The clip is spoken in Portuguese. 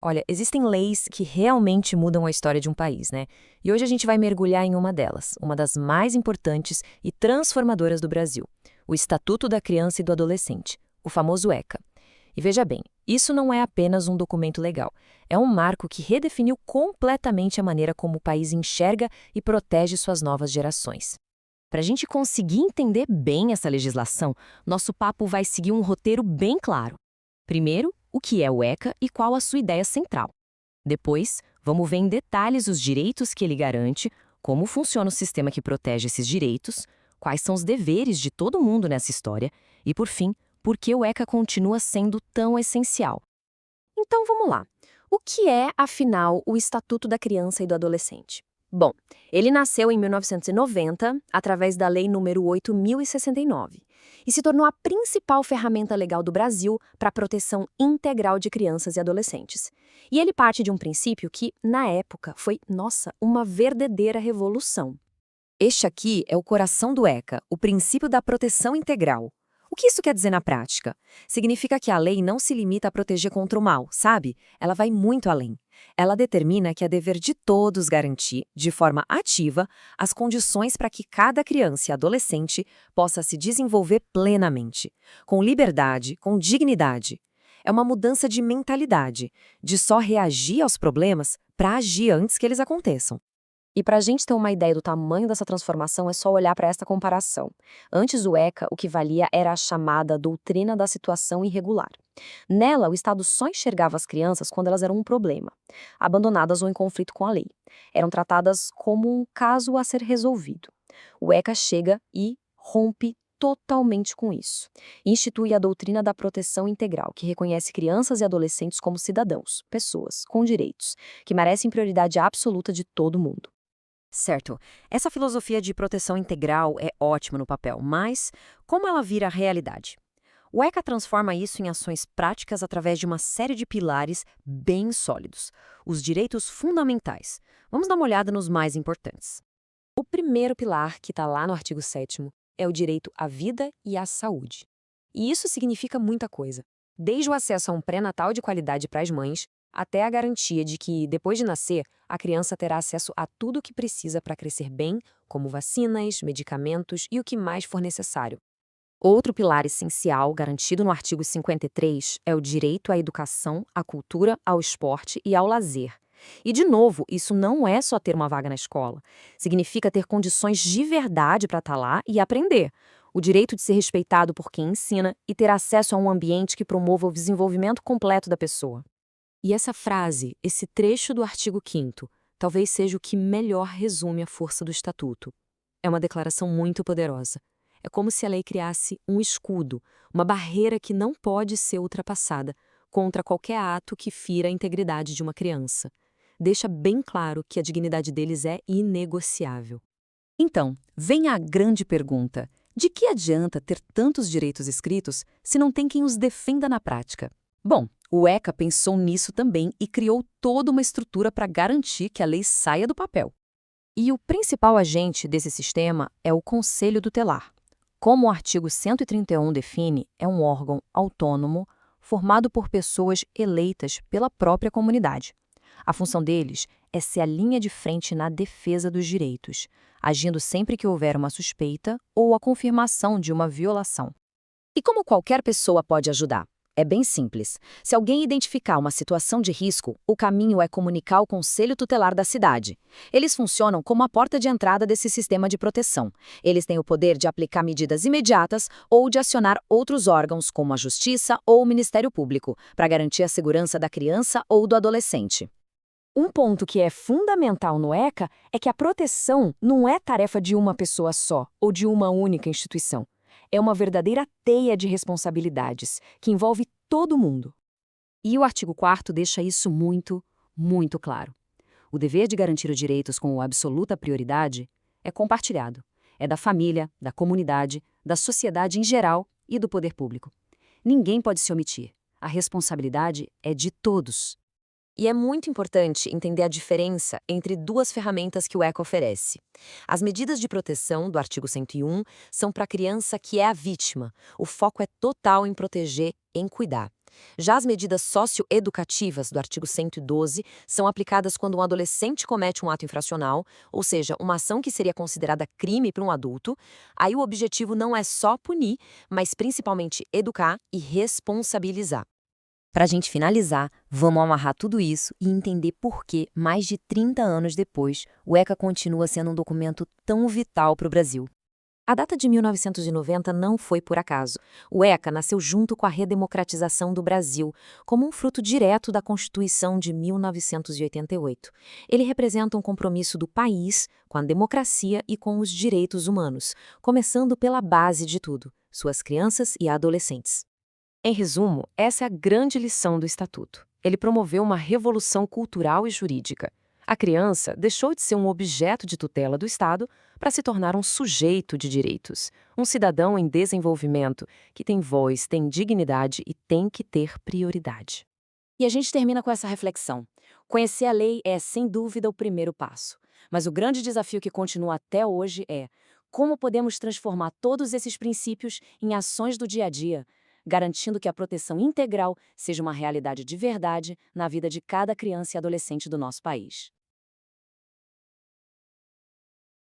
Olha, existem leis que realmente mudam a história de um país, né? E hoje a gente vai mergulhar em uma delas, uma das mais importantes e transformadoras do Brasil, o Estatuto da Criança e do Adolescente, o famoso ECA. E veja bem, isso não é apenas um documento legal, é um marco que redefiniu completamente a maneira como o país enxerga e protege suas novas gerações. Para a gente conseguir entender bem essa legislação, nosso papo vai seguir um roteiro bem claro. Primeiro, o que é o ECA e qual a sua ideia central. Depois, vamos ver em detalhes os direitos que ele garante, como funciona o sistema que protege esses direitos, quais são os deveres de todo mundo nessa história e, por fim, por que o ECA continua sendo tão essencial. Então vamos lá. O que é, afinal, o Estatuto da Criança e do Adolescente? Bom, ele nasceu em 1990, através da Lei nº 8.069, e se tornou a principal ferramenta legal do Brasil para a proteção integral de crianças e adolescentes. E ele parte de um princípio que, na época, foi, nossa, uma verdadeira revolução. Este aqui é o coração do ECA, o princípio da proteção integral. O que isso quer dizer na prática? Significa que a lei não se limita a proteger contra o mal, sabe? Ela vai muito além. Ela determina que é dever de todos garantir, de forma ativa, as condições para que cada criança e adolescente possa se desenvolver plenamente, com liberdade, com dignidade. É uma mudança de mentalidade, de só reagir aos problemas para agir antes que eles aconteçam. E para a gente ter uma ideia do tamanho dessa transformação, é só olhar para esta comparação. Antes do ECA, o que valia era a chamada doutrina da situação irregular. Nela, o Estado só enxergava as crianças quando elas eram um problema, abandonadas ou em conflito com a lei. Eram tratadas como um caso a ser resolvido. O ECA chega e rompe totalmente com isso. Institui a doutrina da proteção integral, que reconhece crianças e adolescentes como cidadãos, pessoas com direitos, que merecem prioridade absoluta de todo mundo. Certo. Essa filosofia de proteção integral é ótima no papel, mas como ela vira realidade? O ECA transforma isso em ações práticas através de uma série de pilares bem sólidos, os direitos fundamentais. Vamos dar uma olhada nos mais importantes. O primeiro pilar, que está lá no artigo 7º, é o direito à vida e à saúde. E isso significa muita coisa, desde o acesso a um pré-natal de qualidade para as mães, até a garantia de que, depois de nascer, a criança terá acesso a tudo o que precisa para crescer bem, como vacinas, medicamentos e o que mais for necessário. Outro pilar essencial, garantido no artigo 53, é o direito à educação, à cultura, ao esporte e ao lazer. E, de novo, isso não é só ter uma vaga na escola. Significa ter condições de verdade para estar lá e aprender. O direito de ser respeitado por quem ensina e ter acesso a um ambiente que promova o desenvolvimento completo da pessoa. E essa frase, esse trecho do artigo 5º, talvez seja o que melhor resume a força do Estatuto. É uma declaração muito poderosa. É como se a lei criasse um escudo, uma barreira que não pode ser ultrapassada contra qualquer ato que fira a integridade de uma criança. Deixa bem claro que a dignidade deles é inegociável. Então, vem a grande pergunta: de que adianta ter tantos direitos escritos se não tem quem os defenda na prática? Bom, o ECA pensou nisso também e criou toda uma estrutura para garantir que a lei saia do papel. E o principal agente desse sistema é o Conselho Tutelar. Como o artigo 131 define, é um órgão autônomo formado por pessoas eleitas pela própria comunidade. A função deles é ser a linha de frente na defesa dos direitos, agindo sempre que houver uma suspeita ou a confirmação de uma violação. E como qualquer pessoa pode ajudar? É bem simples. Se alguém identificar uma situação de risco, o caminho é comunicar ao Conselho Tutelar da cidade. Eles funcionam como a porta de entrada desse sistema de proteção. Eles têm o poder de aplicar medidas imediatas ou de acionar outros órgãos, como a Justiça ou o Ministério Público, para garantir a segurança da criança ou do adolescente. Um ponto que é fundamental no ECA é que a proteção não é tarefa de uma pessoa só ou de uma única instituição. É uma verdadeira teia de responsabilidades, que envolve todo mundo. E o artigo 4º deixa isso muito, muito claro. O dever de garantir os direitos com absoluta prioridade é compartilhado. É da família, da comunidade, da sociedade em geral e do poder público. Ninguém pode se omitir. A responsabilidade é de todos. E é muito importante entender a diferença entre duas ferramentas que o ECA oferece. As medidas de proteção do artigo 101 são para a criança que é a vítima. O foco é total em proteger, em cuidar. Já as medidas socioeducativas do artigo 112 são aplicadas quando um adolescente comete um ato infracional, ou seja, uma ação que seria considerada crime para um adulto. Aí o objetivo não é só punir, mas principalmente educar e responsabilizar. Para a gente finalizar, vamos amarrar tudo isso e entender por que, mais de 30 anos depois, o ECA continua sendo um documento tão vital para o Brasil. A data de 1990 não foi por acaso. O ECA nasceu junto com a redemocratização do Brasil, como um fruto direto da Constituição de 1988. Ele representa um compromisso do país com a democracia e com os direitos humanos, começando pela base de tudo, suas crianças e adolescentes. Em resumo, essa é a grande lição do Estatuto. Ele promoveu uma revolução cultural e jurídica. A criança deixou de ser um objeto de tutela do Estado para se tornar um sujeito de direitos, um cidadão em desenvolvimento que tem voz, tem dignidade e tem que ter prioridade. E a gente termina com essa reflexão. Conhecer a lei é, sem dúvida, o primeiro passo. Mas o grande desafio que continua até hoje é como podemos transformar todos esses princípios em ações do dia a dia, garantindo que a proteção integral seja uma realidade de verdade na vida de cada criança e adolescente do nosso país.